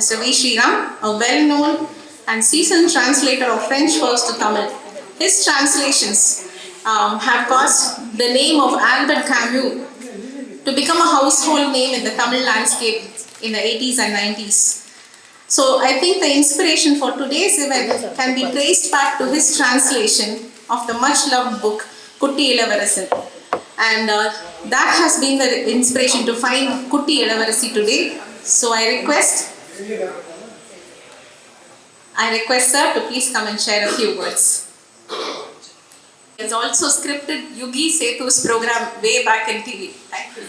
Mr. V. Sriram, a well-known and seasoned translator of French works to Tamil. His translations have caused the name of Albert Camus to become a household name in the Tamil landscape in the 80s and 90s. So I think the inspiration for today's event can be traced back to his translation of the much-loved book, Kutti Ilavarasan. And that has been the inspiration to find Kutti Ilavarasi today. So I request sir to please come and share a few words. He has also scripted Yugi Sethu's program way back in TV. Thank you.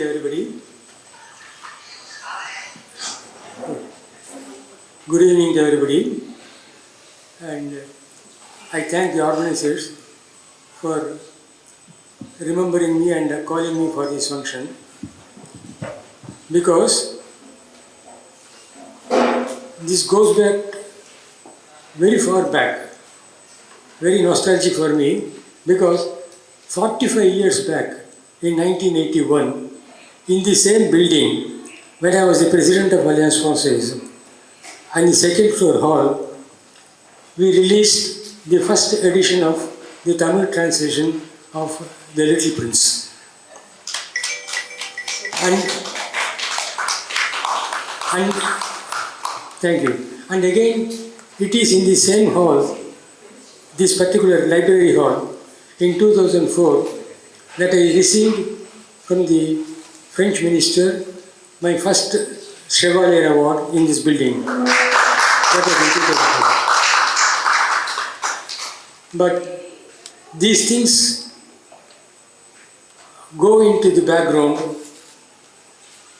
Everybody. Good evening to everybody, and I thank the organizers for remembering me and calling me for this function, because this goes back very far back, very nostalgic for me, because 45 years back in 1981, in the same building when I was the president of Alliance Française, and the second floor hall, we released the first edition of the Tamil translation of The Little Prince. And thank you. And again, it is in the same hall, this particular library hall, in 2004, that I received from the French minister my first Chevalier Award in this building. That was in 2004. But these things go into the background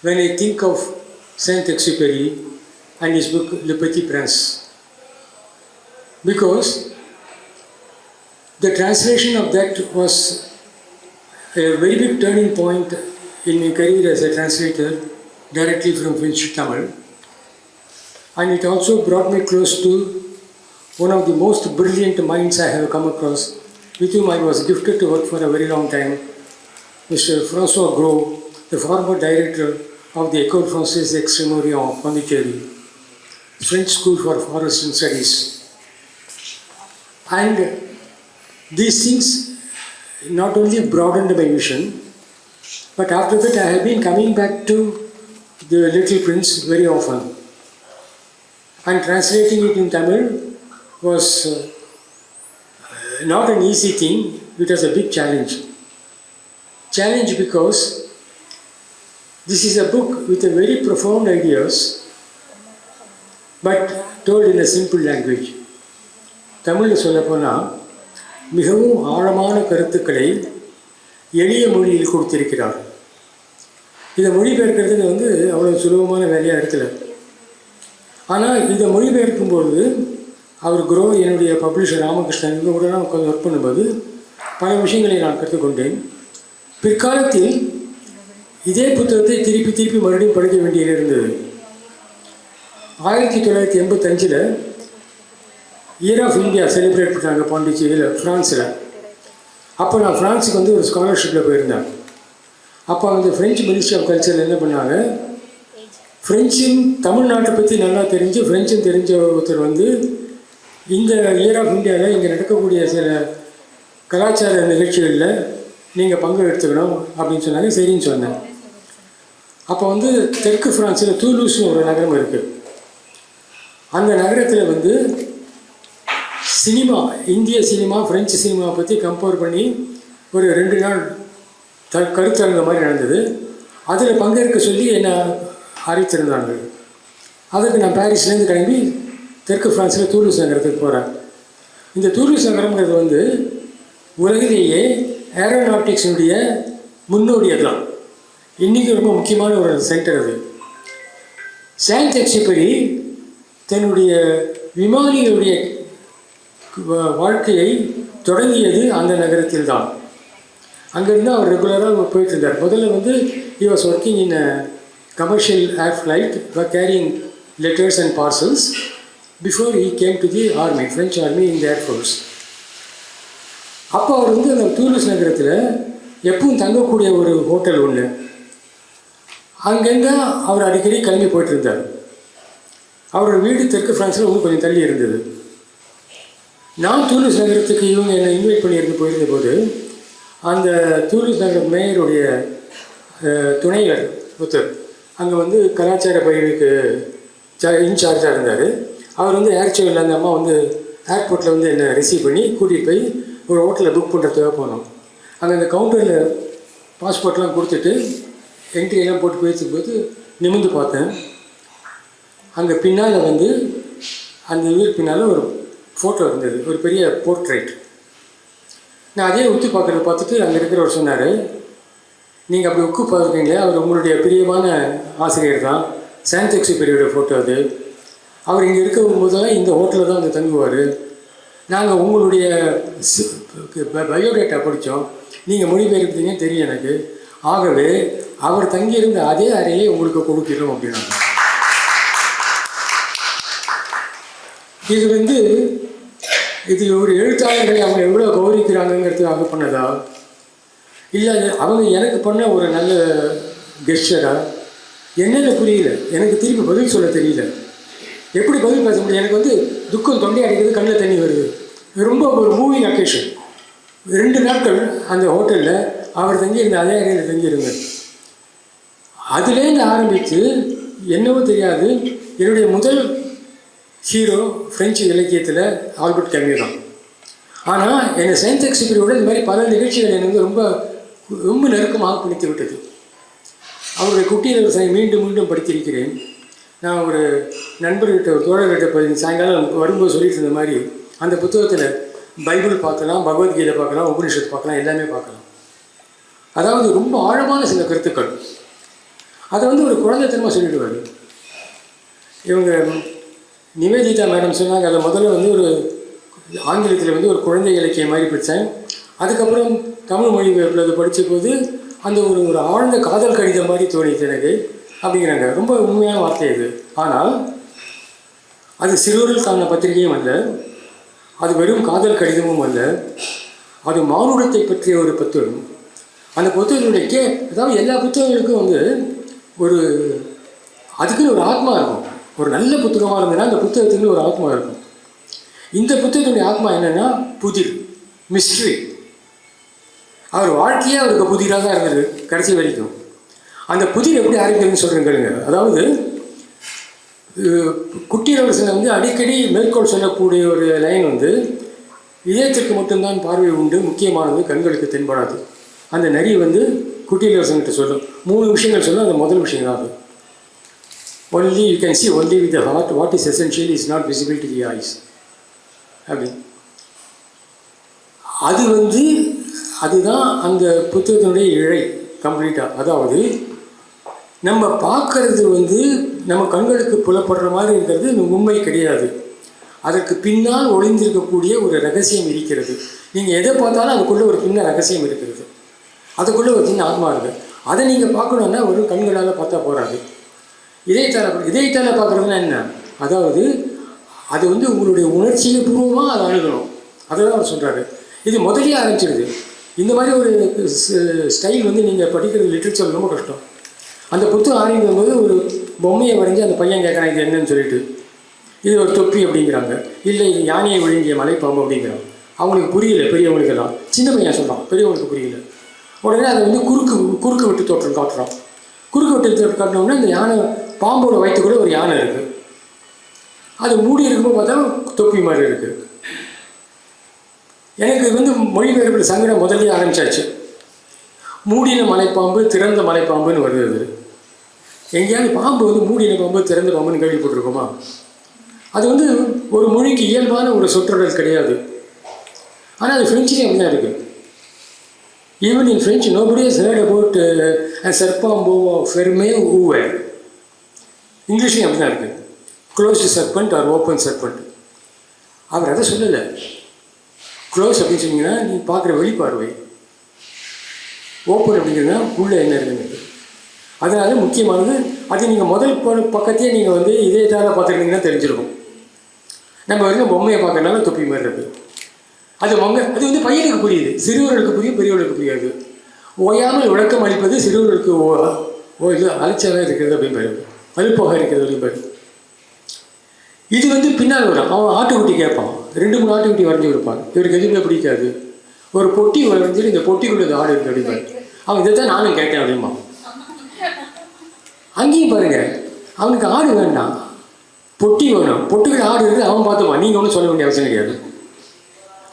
when I think of Saint-Exupéry and his book Le Petit Prince, because the translation of that was a very big turning point in my career as a translator directly from French to Tamil, and it also brought me close to one of the most brilliant minds I have come across, with whom I was gifted to work for a very long time, Mr. François Gros, the former director of the École Française d'Extrême-Orient, Pondicherry, French School for Foreign Studies. And these things not only broadened my vision, but after that I have been coming back to The Little Prince very often. And translating it in Tamil was not an easy thing, it was a big challenge. Challenge because this is a book with a very profound ideas, but told in a simple language. தமிழில் சொல்லப்போனால் மிகவும் ஆழமான கருத்துக்களை எளிய மொழியில் கொடுத்திருக்கிறார். இதை மொழிபெயர்க்கிறதுக்கு அவ்வளோ சுலபமான வேலையாக இருக்கல. ஆனால் இதை மொழிபெயர்க்கும்பொழுது அவர் குரோ, என்னுடைய பப்ளிஷர் ராமகிருஷ்ணன், இவங்க கூட நான் உட்காந்து ஒர்க் பண்ணும்போது பல விஷயங்களை நான் கற்றுக்கொண்டேன். பிற்காலத்தில் இதே புத்தகத்தை திருப்பி திருப்பி மறுபடியும் படிக்க வேண்டியது இருந்தது. 1985 இயர் ஆஃப் இந்தியா செலிப்ரேட் பண்ணாங்க பாண்டிச்சேரியில், ஃப்ரான்ஸில். அப்போ நான் ஃப்ரான்ஸுக்கு ஒரு ஸ்காலர்ஷிப்பில் போயிருந்தேன். அப்போ அந்த ஃப்ரெஞ்சு மினிஸ்ட்ரி ஆஃப் கல்ச்சரில் என்ன பண்ணாங்க, ஃப்ரெஞ்சும் தமிழ்நாட்டை பற்றி நல்லா தெரிஞ்சு ஃப்ரெஞ்சும் தெரிஞ்ச ஒருத்தர் இந்த இயர் ஆஃப் இந்தியாவில் இங்கே நடக்கக்கூடிய சில கலாச்சார நிகழ்ச்சிகளில் நீங்கள் பங்கு எடுத்துக்கணும் அப்படின்னு சொன்னாங்க. சரின்னு சொன்னேன். அப்போ தெற்கு ஃப்ரான்ஸில் தூலூஸ்னு ஒரு நகரம் இருக்குது. அந்த நகரத்தில் சினிமா, இந்திய சினிமா ஃப்ரெஞ்சு சினிமாவை பற்றி கம்பேர் பண்ணி ஒரு 2 நாள் கருத்தரங்க மாதிரி நடந்தது. அதில் பங்கேற்க சொல்லி என்னை அறிவித்திருந்தாங்க. அதற்கு நான் பாரிஸ்லேருந்து கிளம்பி தெற்கு ஃப்ரான்ஸில் தூலூஸ் நகரத்துக்கு போகிறேன். இந்த தூலூஸ் நகரங்கிறது உலகிலேயே ஏரோநாட்டிக்ஸினுடைய முன்னோடி. அதுதான் இன்றைக்கி ரொம்ப முக்கியமான ஒரு சென்டர். அது சாint-எக்ஸுபெரி தன்னுடைய விமானிகளுடைய வாழ்க்கையை தொடங்கியது அந்த நகரத்தில் தான். அங்கேருந்து அவர் ரெகுலராக போயிட்டு இருந்தார். முதல்ல he was working in a commercial air flight by carrying letters and parcels before he came to the army, French army in the Air Force. அப்போ அவர் வந்து அந்த டூரிஸ்ட் நகரத்தில் எப்பவும் தங்கக்கூடிய ஒரு ஹோட்டல் ஒன்று, அங்கேருந்து அவர் அடிக்கடி கிளம்பி போயிட்டு இருந்தார். அவரோட வீடு தெற்கு ஃப்ரான்ஸில் இன்னும் கொஞ்சம் தள்ளி இருந்தது. நான் டூரிஸ்ட் நகரத்துக்கு இவங்க என்னை இன்வைட் பண்ணியிருந்து போயிருந்த போது அந்த டூரிஸ்ட் நகர் மேயருடைய துணைவர் ஒருத்தர் அங்கே வந்து கலாச்சார பயிருக்கு இன்சார்ஜாக இருந்தார். அவர் வந்து ஏர்சேவில் அந்த அம்மா வந்து ஏர்போர்ட்டில் வந்து என்னை ரிசீவ் பண்ணி கூட்டிகிட்டு போய் ஒரு ஹோட்டலில் புக் பண்ணுறதுக்காக போனோம். அங்கே அந்த கவுண்டரில் பாஸ்போர்ட்லாம் கொடுத்துட்டு என்ட்ரியெல்லாம் போட்டு பேசும்போது நிமிர்ந்து பார்த்தேன். அங்கே பின்னால் வந்து அந்த வீடு பின்னால் ஒரு ஃபோட்டோ இருந்தது, ஒரு பெரிய போர்ட்ரேட். நான் அதே உத்து பார்க்குறத பார்த்துட்டு அங்கே இருக்கிறவர் சொன்னார், நீங்கள் அப்படி உக்கு பார்க்குறீங்களே, அவர் உங்களுடைய பிரியமான ஆசிரியர் தான், சாண்ட் எக்ஸுபெரியோட ஃபோட்டோ அது. அவர் இங்கே இருக்கும் போதெல்லாம் இந்த ஹோட்டலில் தான் வந்து தங்குவார். நாங்கள் உங்களுடைய பயோடேட்டா படித்தோம், நீங்கள் மொழிபெயர்ப்பீங்கன்னு தெரியும் எனக்கு. ஆகவே அவர் தங்கியிருந்த அதே அறையை உங்களுக்கு கொடுக்கிறோம் அப்படின்னாங்க. இது வந்து இது ஒரு எழுத்தாளர்களை அவங்க எவ்வளோ கௌரவிக்கிறாங்கங்கிறதுக்காக பண்ணதா, இல்லை அவங்க எனக்கு பண்ண ஒரு நல்ல கெஸ்டரா, என்னென்ன புரியல. எனக்கு திருப்பி பதில் சொல்ல தெரியல, எப்படி பதில் பேச முடியும். எனக்கு வந்து துக்கம் தொண்டை அடிக்கிறது, கண்ணில் தண்ணி வருது. ரொம்ப ஒரு மூவிங் அக்கேஷன். 2 நாட்கள் அந்த ஹோட்டலில் அவர் தங்கியிருந்த அதே அறையில் தங்கியிருந்தார். அதுலேருந்து ஆரம்பித்து என்னவோ தெரியாது, என்னுடைய முதல் ஹீரோ ஃப்ரெஞ்சு இலக்கியத்தில் ஆல்பர்ட் கேமியூ தான். ஆனால் என்னை சாண்ட் எக்ஸுபெரியோட இந்த மாதிரி பல நிகழ்ச்சிகள் என்னை வந்து ரொம்ப ரொம்ப நெருக்கமாக பிடித்து விட்டது. அவருடைய குட்டியில் மீண்டும் மீண்டும் படித்திருக்கிறேன். நான் ஒரு நண்பர்கிட்ட, ஒரு தோழர்கிட்ட சாயங்காலம் வரும்போது சொல்லிட்டு இருந்த மாதிரி, அந்த புத்தகத்தில் பைபிள் பார்க்கலாம், பகவத்கீதை பார்க்கலாம், உபனிஷத் பார்க்கலாம், எல்லாமே பார்க்கலாம். அதாவது ரொம்ப ஆழமான சில கருத்துக்கள். அதை வந்து ஒரு குழந்தைத்தனமாக சொல்லிடுவார். இவங்க நிவேதிதா மேடம் சொன்னாங்க, அதை முதல்ல வந்து ஒரு ஆங்கிலத்தில் வந்து ஒரு குழந்தை இலக்கியம் மாதிரி படித்தேன். அதுக்கப்புறம் தமிழ் மொழி அதை படித்த போது அந்த ஒரு ஒரு ஆழ்ந்த காதல் கடிதம் மாதிரி தோணிது எனக்கு அப்படிங்கிறாங்க. ரொம்ப உண்மையான வார்த்தை இது. ஆனால் அது சிறுவர்களுக்கான பத்திரிகையும் அல்ல, அது வெறும் காதல் கடிதமும் அல்ல, அது மானுடத்தை பற்றிய ஒரு புத்தகம். அந்த புத்தகத்தினுடைய அதாவது எல்லா புத்தகங்களுக்கும் வந்து ஒரு அதுக்குன்னு ஒரு ஆத்மா இருக்கும். ஒரு நல்ல புத்தகமாக இருந்ததுன்னா அந்த புத்தகத்துக்குன்னு ஒரு ஆத்மா இருக்கும். இந்த புத்தகத்தினுடைய ஆத்மா என்னென்னா புதிர், மிஸ்ட்ரி. அவர் வாழ்க்கையே அவருக்கு புதிராக தான் இருந்தது கடைசி வரைக்கும். அந்த புதிர் எப்படி ஆரம்பிக்கிறதுன்னு சொல்கிறேன் கேளுங்க. அதாவது குட்டியரசனை வந்து அடிக்கடி மேற்கோள் சொல்லக்கூடிய ஒரு லைன் வந்து, இதயத்திற்கு மட்டும்தான் பார்வை உண்டு, முக்கியமானது கண்களுக்கு தென்படாது. அந்த நரி வந்து குட்டியரசன்கிட்ட சொல்லும் 3 விஷயங்கள் சொல்லும். அந்த முதல் விஷயம் தான் அது. Only you can see only with the heart, what is essential is not visible to the eyes அப்படி. அது வந்து அதுதான் அந்த புத்தகத்தினுடைய இழை கம்ப்ளீட்டாக. அதாவது நம்ம பார்க்கறது வந்து நம்ம கண்களுக்கு புலப்படுற மாதிரி இருக்கிறது உண்மை கிடையாது. அதற்கு பின்னால் ஒளிந்திருக்கக்கூடிய ஒரு ரகசியம் இருக்கிறது. நீங்கள் எதை பார்த்தாலும் அதுக்குள்ளே ஒரு சின்ன ரகசியம் இருக்கிறது, அதுக்குள்ளே ஒரு சின்ன ஆத்மா இருக்குது. அதை நீங்கள் பார்க்கணுன்னா ஒரு கண்களால் பார்த்தா போகாது. இதயத்தால் பார்க்குறதுனா என்ன? அதாவது அது வந்து உங்களுடைய உணர்ச்சியை பூர்வமாக அதை அணுகணும். அதை தான் அவர் சொல்கிறாரு. இது முதலே ஆரம்பிச்சிடுது. இந்த மாதிரி ஒரு ஸ்டைல் வந்து நீங்கள் படிக்கிறது லிட்ரேச்சர் ரொம்ப கஷ்டம். அந்த புத்தகம் ஆரம்பிக்கும் போது ஒரு பொம்மையை வரைஞ்சி அந்த பையன் கேட்குறான் இது என்னன்னு சொல்லிட்டு, இது ஒரு தொப்பி அப்படிங்கிறாங்க, இல்லை இது யானையை விழுங்கிய மலைப்பாம்பு அப்படிங்கிறாங்க. அவங்களுக்கு புரியல, பெரியவங்களுக்கெல்லாம். சின்ன பையன் சொல்கிறான், பெரியவங்களுக்கு புரியல. உடனே அதை வந்து குறுக்கு விட்டு தோற்றம் காட்டுறான். குறுக்கு விட்டு தோற்றம் காட்டினோடனே இந்த யானை பாம்போட வயிற்றுக்குள்ளே ஒரு யானை இருக்குது. அது மூடி இருக்கும்போது பார்த்தா தொப்பி மாதிரி இருக்குது. எனக்கு வந்து மொழிபெயர்ப்பு சங்கடம் முதல்ல ஆரம்பிச்சாச்சு. மூடின மலைப்பாம்பு, திறந்த மலைப்பாம்புன்னு வருது. எங்கேயாவது பாம்பு வந்து மூடின பாம்பு, திறந்த பாம்புன்னு கேள்விப்பட்டிருக்கோமா? அது வந்து ஒரு மொழிக்கு இயல்பான ஒரு சொற்றொடர் கிடையாது. ஆனால் அது ஃப்ரெஞ்சிலே அப்படி தான் இருக்குது. Even in French nobody has heard about a சர்பாம்போ ஃபெர்மே ஊவே. இங்கிலீஷ்லேயும் அப்படி தான் இருக்குது. Closed serpent or open serpent. அவர் அதை சொல்லலை. க்ளோஸ் அப்படின்னு சொன்னீங்கன்னா நீ பார்க்குற வெளிப்பார்வை, ஓப்பன் அப்படிங்கிறதுனா உள்ளே என்ன இருக்குங்கிறது. அதனால முக்கியமானது அது. நீங்கள் முதல் பக்கத்தையே நீங்கள் வந்து இதயத்தால் பார்த்துருந்தீங்கன்னா தெரிஞ்சிருக்கும். நம்ம வரைக்கும் பொம்மையை பார்க்கறதுனால தொப்பி மாதிரி இருக்குது. அது வந்து பையனுக்கு புரியுது, சிறுவர்களுக்கு புரியும், பெரியவர்களுக்கு புரியாது. ஓயாமல் விளக்கம் அளிப்பது சிறுவர்களுக்கு இது அலட்சியாக இருக்கிறது அப்படின்பாரு, அலுப்பாக இருக்கிறது அப்படின்பாரு. இது வந்து பின்னால் வரும். அவன் ஆட்டுக்குட்டி கேட்பான், 2-3 ஆட்டுக்குட்டி வரைஞ்சி கொடுப்பான். இவருக்கு எதுவுமே பிடிக்காது. ஒரு பொட்டி வரைஞ்சிட்டு இந்த பொட்டிக்குள்ள இந்த ஆடு இருக்கு அப்படிம்பாரு. அவன் இதை தான் நானும் கேட்டேன் அப்படிமா. அங்கேயும் பாருங்க, அவனுக்கு ஆடு வேண்டாம், பொட்டி வேணும். பொட்டிக்குள்ள ஆடு இருக்குது, அவன் பார்த்துப்பான். நீங்கள் ஒன்றும் சொல்ல வேண்டிய அவசியம் கிடையாது.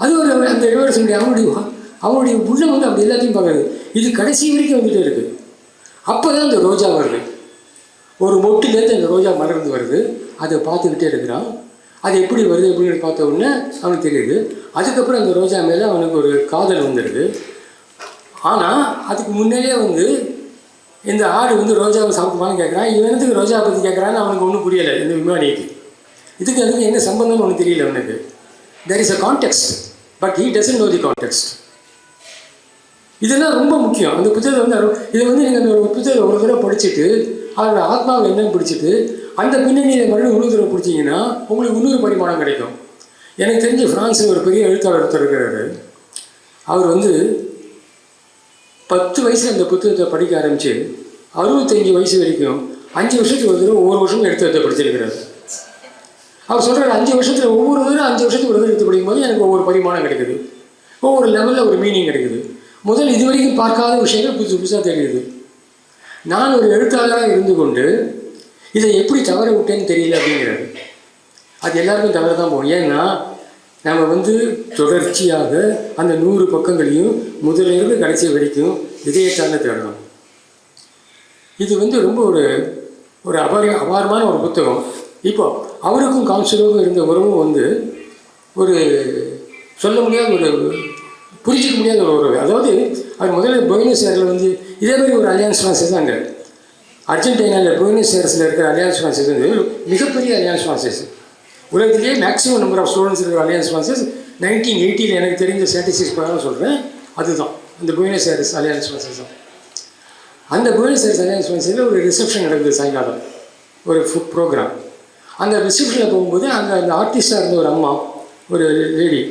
அது ஒரு அந்த ரிவர்ஸ் அவனுடைய உள்ளம் வந்து அப்படி எல்லாத்தையும் பார்க்குறது. இது கடைசி வரைக்கும் வந்துகிட்டே இருக்குது. அப்போ தான் அந்த ரோஜா வருது, ஒரு மொட்டுலேருந்து அந்த ரோஜா மலர்ந்து வருது. அதை பார்த்துக்கிட்டே இருக்கிறான். அது எப்படி வருது எப்படின்னு பார்த்த உடனே அவனுக்கு தெரியுது. அதுக்கப்புறம் அந்த ரோஜா மேலே அவனுக்கு ஒரு காதல் வந்துடுது. ஆனால் அதுக்கு முன்னாடியே வந்து இந்த ஆடு வந்து ரோஜாவை சாப்பிடுமான்னு கேட்குறான். இவனுக்கு ரோஜாவை பற்றி கேட்குறான்னு அவனுக்கு ஒன்றும் புரியலை, இந்த விமானிக்கு. அதுக்கு என்ன சம்பந்தம்னு ஒன்றும் தெரியல அவனுக்கு. There is a context, but he doesn't know the context. இதெல்லாம் ரொம்ப முக்கியம். அந்த புத்தகத்தை வந்து இதை வந்து நீங்கள் ஒரு புத்தகத்தை ஒரு தடவை படிச்சுட்டு அதோட ஆத்மாவை என்னன்னு பிடிச்சிட்டு அந்த பின்னணியில் மறுபடியும் இன்னொரு தடவை பிடிச்சிங்கன்னா உங்களுக்கு இன்னொரு பரிமாணம் கிடைக்கும். எனக்கு தெரிஞ்ச ஃப்ரான்ஸில் ஒரு பெரிய எழுத்தாளர் ஒருத்தர் இருக்கிறாரு. அவர் வந்து 10 வயசில் அந்த புத்தகத்தை படிக்க ஆரம்பித்து 65 வயசு வரைக்கும் 5 வருஷத்துக்கு ஒரு தடவை ஒவ்வொரு வருஷமும் எடுத்து படிச்சிருக்கிறார். அவர் சொல்கிறார், 5 வருஷத்தில் ஒவ்வொரு தடவை 5 வருஷத்துக்கு ஒரு தடவை எடுத்து படிக்கும்போது எனக்கு ஒவ்வொரு பரிமாணம் கிடைக்குது, ஒவ்வொரு லெவலில் ஒரு மீனிங் கிடைக்குது. முதல் இதுவரைக்கும் பார்க்காத விஷயங்கள் புதுசாக தெரியுது. நான் ஒரு எழுத்தாளராக இருந்து கொண்டு இதை எப்படி தவற விட்டேன்னு தெரியல அப்படிங்கிறாரு. அது எல்லாருக்கும் தவற தான் போகும். ஏன்னா நம்ம வந்து தொடர்ச்சியாக அந்த 100 பக்கங்களையும் முதலிருந்து கடைசி வரைக்கும் இதயத்தான தேடணும். இது வந்து ரொம்ப ஒரு அபாரமான ஒரு புத்தகம். இப்போ அவருக்கும் கவுன்சிலருக்கும் இருந்த உறவும் வந்து ஒரு சொல்ல முடியாத ஒரு புரிஞ்சிக்க முடியாத ஒரு உறவு. அதாவது அவர் முதல்ல புயனஸ் ஏரில் வந்து இதே மாதிரி ஒரு அலியான்ஸ் ஃப்ரான்சஸ் தாங்க. அர்ஜென்டினாவில் புயனஸ் ஏர்ஸில் இருக்கிற அலியான்ஸ் ஃப்ரான்சஸ் வந்து மிகப்பெரிய அலியான்ஸ் ஃப்ரான்சஸ். உலகத்திலேயே மேக்ஸிமம் நம்பர் ஆஃப் ஸ்டூடெண்ட்ஸ் இருக்கிற அலியான்ஸ் ஃப்ரான்சஸ் 1980 எனக்கு தெரிஞ்ச ஸ்டாட்டிஸ்டிக்ஸ் பிரகாரம் சொல்கிறேன். அதுதான் அந்த புயனஸ் ஏர்ஸ் அலியான்ஸ் ஃப்ரான்சஸ் தான். அந்த புயனஸ் ஏர்ஸ் அலியான்ஸ் ஃப்ரான்சஸில் ஒரு ரிசப்ஷன் நடக்குது சாயங்காலம், ஒரு ஃபுட் ப்ரோக்ராம். அந்த ரிசப்ஷனில் போகும்போது அந்த ஆர்டிஸ்டாக இருந்த ஒரு அம்மா, ஒரு லேடி,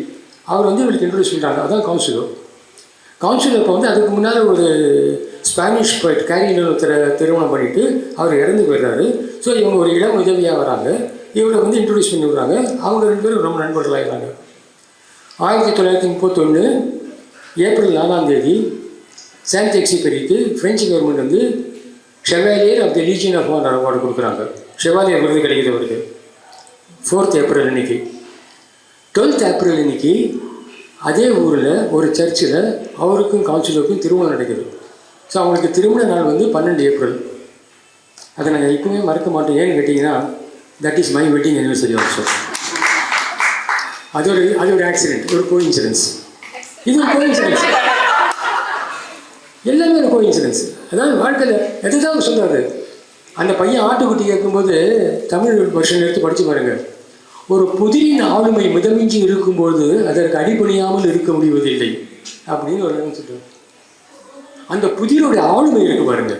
அவர் வந்து இவளுக்கு இன்ட்ரடியூஸ் பண்ணுறாங்க. அதான் கவுன்சிலர் இப்போ வந்து அதுக்கு முன்னால் ஒரு ஸ்பானிஷ் போய்ட்டு கேரியில் ஒருத்தரை திருமணம் பண்ணிவிட்டு அவர் இறந்து போயிடுறாரு. ஸோ இவங்க ஒரு இடம் உதவியாக வராங்க, இவரை வந்து இன்ட்ரடியூஸ் பண்ணி விடுறாங்க. அவங்க 2 பேரும் ரொம்ப நண்பர்களாகிறாங்க. 1931 ஏப்ரல் 4ஆம் தேதி சாண்ட் எக்ஸிபெரிக்கு ஃப்ரெஞ்சு கவர்மெண்ட் வந்து chevalier of the Legion of Honour award கொடுக்குறாங்க. ஷெவாலியர் விருது கிடைக்கிது அவருக்கு 4th ஏப்ரல் அன்றைக்கி. 12th ஏப்ரல் அன்றைக்கி அதே ஊரில் ஒரு சர்ச்சில் அவருக்கும் கவுன்சிலருக்கும் திருமணம் நடக்குது. ஸோ அவங்களுக்கு திருமண நாள் வந்து 12 ஏப்ரல். அதை நாங்கள் எப்பவுமே மறக்க மாட்டோம். ஏன்னு கேட்டிங்கன்னா that is my wedding anniversary also. அது ஒரு ஆக்சிடென்ட், ஒரு கோஇன்சிடென்ஸ். இது ஒரு கோஇன்சிடென்ஸ், எல்லாமே ஒரு கோஇன்சிடென்ஸ். அதாவது வாழ்க்கையில் எதுதான் சொல்கிறாரு. அந்த பையன் ஆட்டுக்குட்டி கேட்கும்போது தமிழ் வருஷன் எடுத்து படித்து பாருங்கள். ஒரு புதிரின் ஆளுமை மிதமிஞ்சி இருக்கும்போது அதற்கு அடிபணியாமல் இருக்க முடிவதில்லை அப்படின்னு ஒரு சொல்கிறார். அந்த புதிரோடைய ஆளுமை இருக்கு பாருங்க,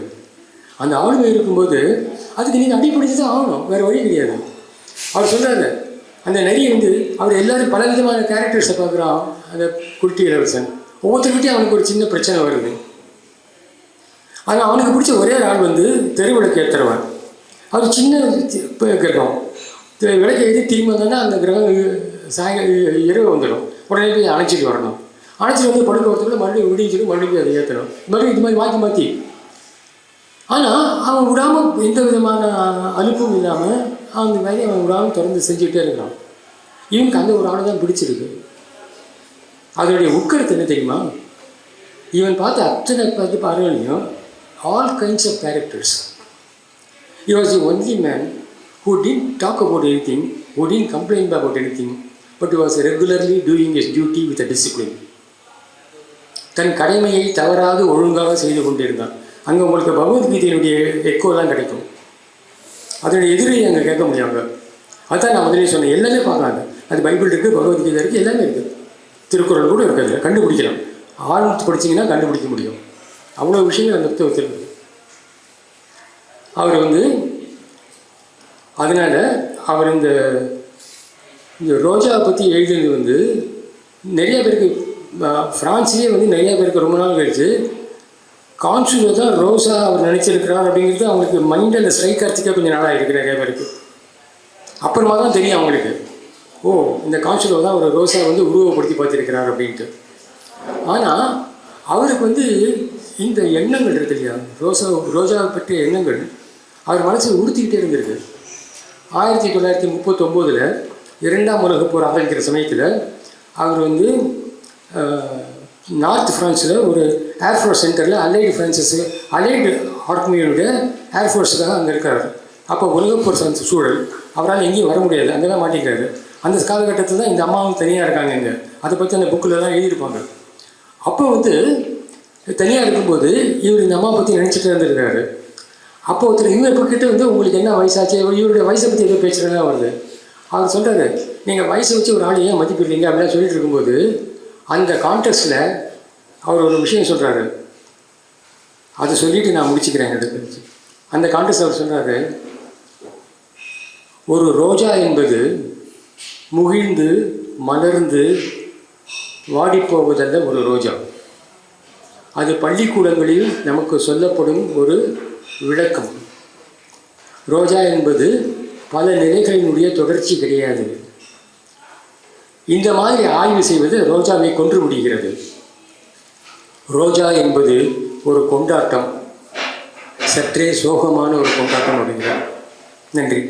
அந்த ஆளுமை இருக்கும்போது அதுக்கு நீங்கள் அடிப்படைச்சு தான் ஆகணும், வேறு வழி கிடையாது. அவர் சொல்கிறாரு, அந்த நரி வந்து அவர் எல்லோரும் பல விதமான கேரக்டர்ஸை பார்க்குறான். அந்த குட்டி இளவரசன் ஒவ்வொருத்தருக்கிட்டையும் அவனுக்கு ஒரு சின்ன பிரச்சனை வருது. ஆனால் அவனுக்கு பிடிச்ச ஒரே ஆள் வந்து தெருவிளக்கு ஏற்றுறவன். அவர் சின்ன கிரகம், விளக்கு எழுதி திரும்பி வந்தோன்னா அந்த கிரகம் இரவு வந்துடும். உடனே போய் அணைச்சிட்டு வரணும். அணைச்சிட்டு வந்து படுக்க வரத்துக்குள்ள மறுபடியும் விடிஞ்சிட்டு மறுபடியும் அதை ஏற்றணும். மறுபடியும் இது மாதிரி மாற்றி. ஆனால் அவன் விடாமல் எந்த விதமான அலுப்பும் இல்லாமல் அந்த வேலையை அவன் விடாமல் தொடர்ந்து செஞ்சுக்கிட்டே இருக்கிறான். இவனுக்கு அந்த ஒரு ஆளை தான் பிடிச்சிருக்கு. அதனுடைய உட்கருத்து என்ன தெரியுமா? இவன் பார்த்த அத்தனை பார்வையிலையும் all kinds of characters. He was the only man who didn't talk about anything, who didn't complain about anything, but he was regularly doing his duty with a discipline. தன் கடமையை தவறாக ஒழுங்காக செய்து கொண்டிருந்தான். அங்கே உங்களுக்கு பகவத்கீதையினுடைய எக்கோலாம் கிடைக்கும். அதனுடைய எதிரையை அங்கே கேட்க முடியாங்க. அதுதான் நான் முதலே சொன்னேன், எல்லாமே பார்க்கலாங்க. அது பைபிள் இருக்குது, பகவத்கீதை இருக்குது, எல்லாமே இருக்குது. திருக்குறள் கூட இருக்குது, கண்டுபிடிக்கலாம். ஆழ்ந்து படிச்சிங்கன்னா கண்டுபிடிக்க முடியும். அவ்வளோ விஷயங்கள் அந்த புத்தகத்தில் இருக்குது. அவர் வந்து அதனால் அவர் இந்த ரோஜாவை பற்றி எழுதினது வந்து நிறைய பேருக்கு ஃப்ரான்ஸ்லேயே வந்து நிறைய பேருக்கு ரொம்ப நாள் கழிச்சு கான்சுலோ தான் ரோஸா அவர் நினச்சிருக்கிறார் அப்படிங்கிறது அவங்களுக்கு மைண்டில் ஸ்ட்ரைக் ஆகிறதுக்கே கொஞ்சம் நாளாக இருக்குது நிறைய பேருக்கு. அப்புறமா தான் தெரியும் அவங்களுக்கு, ஓ இந்த கான்சுலோ தான் ஒரு ரோஸா வந்து உருவப்படுத்தி பார்த்துருக்கிறார் அப்படின்ட்டு. ஆனால் அவருக்கு வந்து இந்த எண்ணங்கள் இருக்கு இல்லையா, ரோஜாவை பற்றிய எண்ணங்கள் அவர் மனசில் உறுத்திக்கிட்டே இருந்திருக்கு. 1939 2ஆம் உலகப் போர் ஆரம்பிக்கிற சமயத்தில் அவர் வந்து நார்த் ஃப்ரான்ஸில் ஒரு ஏர்ஃபோர்ஸ் சென்டரில் அலைடு ஆர்மியோட ஏர்ஃபோர்ஸுக்காக அங்கே இருக்கார். அப்போ உலகப்போர் சூழல், அவரால் எங்கேயும் வர முடியாது, அங்கே தான் மாட்டிக்கிறாரு. அந்த காலகட்டத்தில் தான் இந்த அம்மாவும் தனியாக இருக்காங்க இங்கே, அதை பற்றி அந்த புக்கில் தான் எழுதியிருப்பாங்க. அப்போ வந்து தனியாக இருக்கும்போது இவர் இந்த அம்மா பற்றி நினச்சிட்டு இருந்திருக்காரு. அப்போ ஒருத்தர் இவர் கிட்ட வந்து உங்களுக்கு என்ன வயசாச்சு, இவருடைய வயசை பற்றி ஏதோ பேசுகிறதா வருது. அவர் சொல்கிறாரு, நீங்கள் வயசை வச்சு ஒரு ஆள் ஏன் மதிப்பிடுறீங்க அப்படிலாம் சொல்லிட்டு இருக்கும்போது அந்த கான்டெக்ஸ்டில் அவர் ஒரு விஷயம் சொல்கிறாரு. அதை சொல்லிவிட்டு நான் முடிச்சுக்கிறேன். அந்த கான்டெக்ஸ்ட் அவர் சொல்கிறாரு, ஒரு ரோஜா என்பது முகிழ்ந்து மலர்ந்து வாடிப்போவதல்ல ஒரு ரோஜா. அது பள்ளிக்கூடங்களில் நமக்கு சொல்லப்படும் ஒரு விளக்கம். ரோஜா என்பது பல நிலைகளினுடைய தொடர்ச்சி கிடையாது. இந்த மாதிரி ஆய்வு செய்வது ரோஜாவை கொன்று விடுகிறது. ரோஜா என்பது ஒரு கொண்டாட்டம், சற்றே சோகமான ஒரு கொண்டாட்டம் அப்படிங்கிறார். நன்றி.